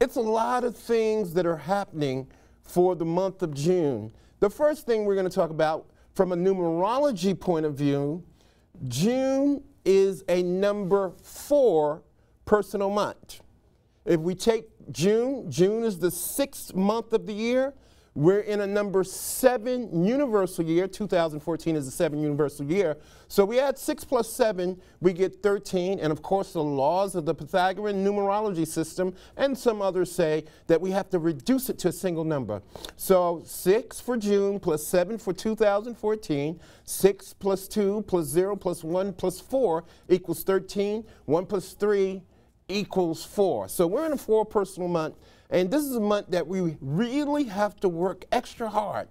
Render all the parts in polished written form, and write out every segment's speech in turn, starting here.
It's a lot of things that are happening for the month of June. The first thing we're going to talk about from a numerology point of view, June is a number 4 personal month. If we take June, June is the 6th month of the year. We're in a number 7 universal year. 2014 is the 7 universal year. So we add 6 plus 7, we get 13. And of course, the laws of the Pythagorean numerology system and some others say that we have to reduce it to a single number. So 6 for June plus 7 for 2014. 6 plus 2 plus 0 plus 1 plus 4 equals 13. 1 plus 3 equals 4. So we're in a 4 personal month. And this is a month that we really have to work extra hard,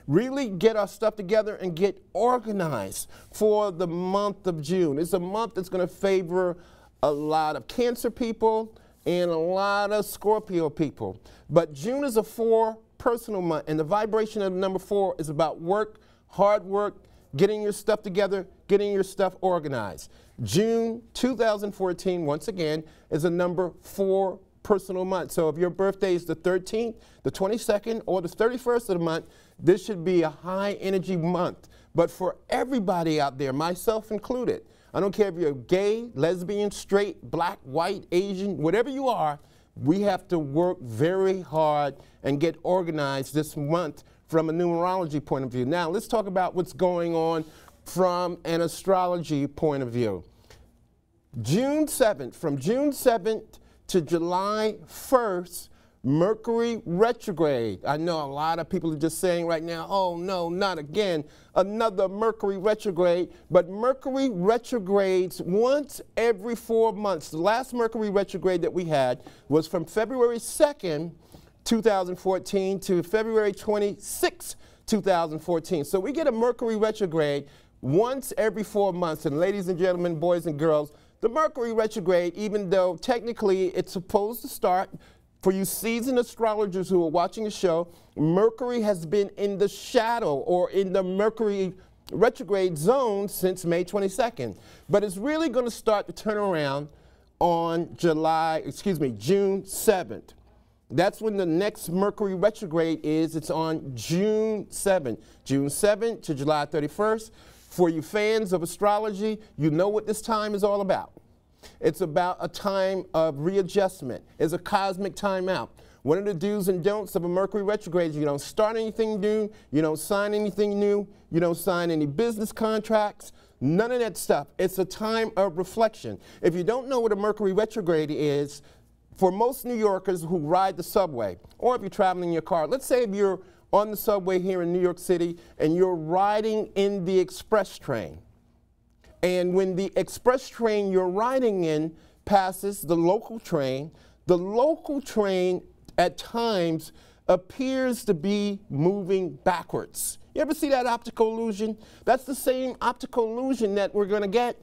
really get our stuff together and get organized for the month of June. It's a month that's going to favor a lot of Cancer people and a lot of Scorpio people. But June is a 4 personal month, and the vibration of the number 4 is about work, hard work, getting your stuff together, getting your stuff organized. June 2014, once again, is a number 4 personal month. So if your birthday is the 13th, the 22nd, or the 31st of the month, this should be a high energy month. But for everybody out there, myself included, I don't care if you're gay, lesbian, straight, black, white, Asian, whatever you are, we have to work very hard and get organized this month from a numerology point of view. Now let's talk about what's going on from an astrology point of view. June 7th, from June 7th to July 1st, Mercury retrograde. I know a lot of people are just saying right now, oh no, not again, another Mercury retrograde. But Mercury retrogrades once every 4 months. The last Mercury retrograde that we had was from February 2nd, 2014 to February 26, 2014. So we get a Mercury retrograde once every 4 months. And ladies and gentlemen, boys and girls, the Mercury retrograde, even though technically it's supposed to start, for you seasoned astrologers who are watching the show, Mercury has been in the shadow or in the Mercury retrograde zone since May 22nd. But it's really going to start to turn around on June 7th. That's when the next Mercury retrograde is. It's on June 7th. June 7th to July 31st. For you fans of astrology, you know what this time is all about. It's about a time of readjustment. It's a cosmic timeout. One of the do's and don'ts of a Mercury retrograde is you don't start anything new, you don't sign anything new, you don't sign any business contracts, none of that stuff. It's a time of reflection. If you don't know what a Mercury retrograde is, for most New Yorkers who ride the subway, or if you're traveling in your car, let's say if you're on the subway here in New York City and you're riding in the express train. And when the express train you're riding in passes the local train at times appears to be moving backwards. You ever see that optical illusion? That's the same optical illusion that we're going to get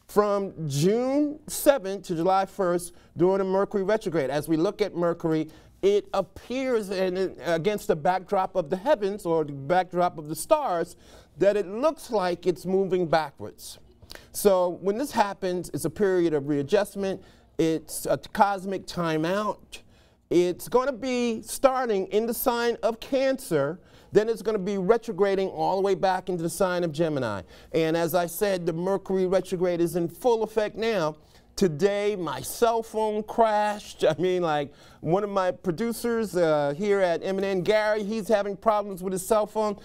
from June 7th to July 1st during a Mercury retrograde. As we look at Mercury, it appears against the backdrop of the heavens or the backdrop of the stars that it looks like it's moving backwards. So when this happens, it's a period of readjustment. It's a cosmic timeout. It's going to be starting in the sign of Cancer. Then it's going to be retrograding all the way back into the sign of Gemini. And as I said, the Mercury retrograde is in full effect now. Today, my cell phone crashed. I mean, like, one of my producers here at M&N, Gary, he's having problems with his cell phone.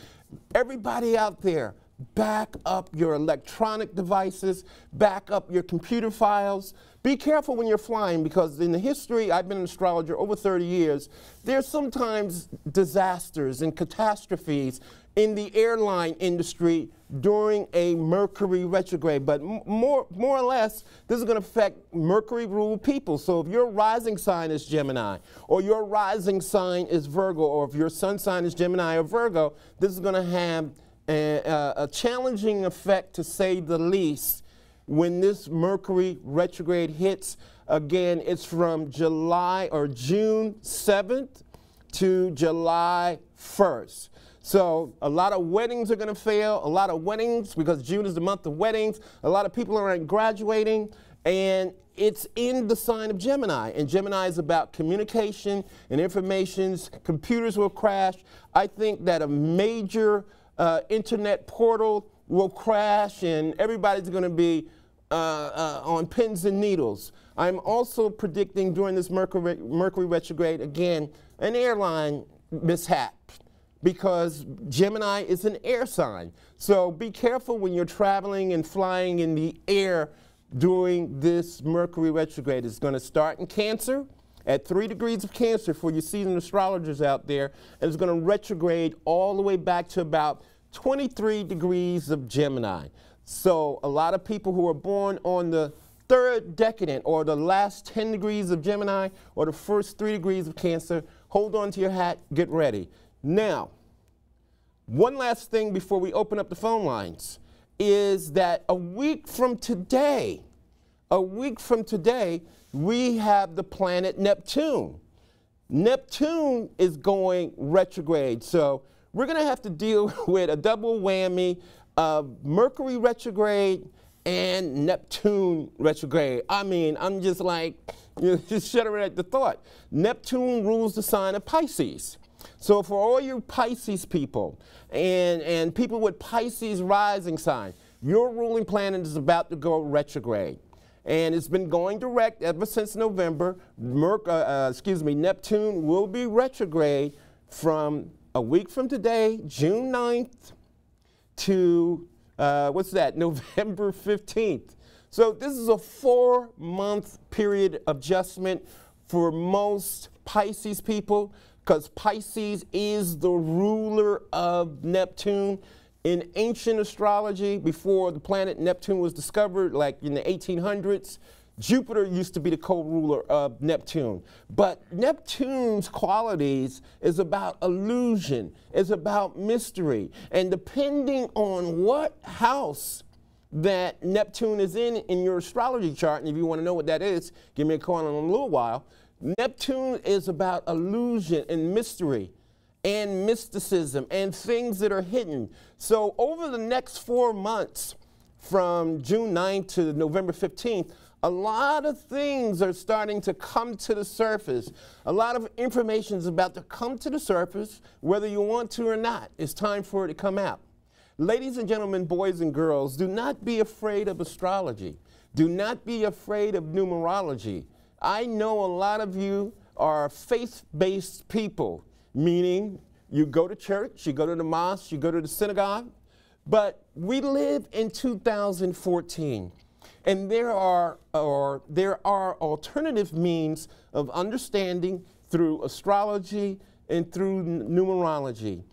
Everybody out there, back up your electronic devices, back up your computer files. Be careful when you're flying, because in the history, I've been an astrologer over 30 years, there's sometimes disasters and catastrophes in the airline industry during a Mercury retrograde. But more or less, this is going to affect Mercury-ruled people. So if your rising sign is Gemini, or your rising sign is Virgo, or if your sun sign is Gemini or Virgo, this is going to have a challenging effect, to say the least, when this Mercury retrograde hits. Again, it's from June 7th to July 1st. So a lot of weddings are going to fail, a lot of weddings, because June is the month of weddings. A lot of people aren't graduating, And it's in the sign of Gemini, and Gemini is about communication and information. Computers will crash. I think that a major internet portal will crash, and everybody's going to be on pins and needles. I'm also predicting during this Mercury retrograde, again, an airline mishap, because Gemini is an air sign. So be careful when you're traveling and flying in the air during this Mercury retrograde. It's going to start in Cancer at 3 degrees of Cancer for your seasoned astrologers out there, and it's going to retrograde all the way back to about 23 degrees of Gemini. So a lot of people who are born on the third decadent, or the last 10 degrees of Gemini, or the first 3 degrees of Cancer, hold on to your hat, get ready. Now, one last thing before we open up the phone lines is that a week from today, we have the planet Neptune. Neptune is going retrograde, so we're going to have to deal with a double whammy of Mercury retrograde and Neptune retrograde. I mean, I'm just like, just shuddering at the thought. Neptune rules the sign of Pisces. So for all you Pisces people and people with Pisces rising sign, your ruling planet is about to go retrograde. And it's been going direct ever since November. Neptune will be retrograde from a week from today, June 9th, to November 15th. So this is a 4-month period of adjustment for most Pisces people, because Pisces is the ruler of Neptune. In ancient astrology, before the planet Neptune was discovered, like in the 1800s, Jupiter used to be the co-ruler of Neptune. But Neptune's qualities is about illusion, is about mystery. And depending on what house that Neptune is in your astrology chart, and if you want to know what that is, give me a call in a little while. Neptune is about illusion and mystery and mysticism and things that are hidden. So over the next 4 months, from June 9th to November 15th, a lot of things are starting to come to the surface. A lot of information is about to come to the surface, whether you want to or not. It's time for it to come out. Ladies and gentlemen, boys and girls, do not be afraid of astrology. Do not be afraid of numerology. I know a lot of you are faith-based people, meaning you go to church, you go to the mosque, you go to the synagogue, but we live in 2014, and there are alternative means of understanding through astrology and through numerology.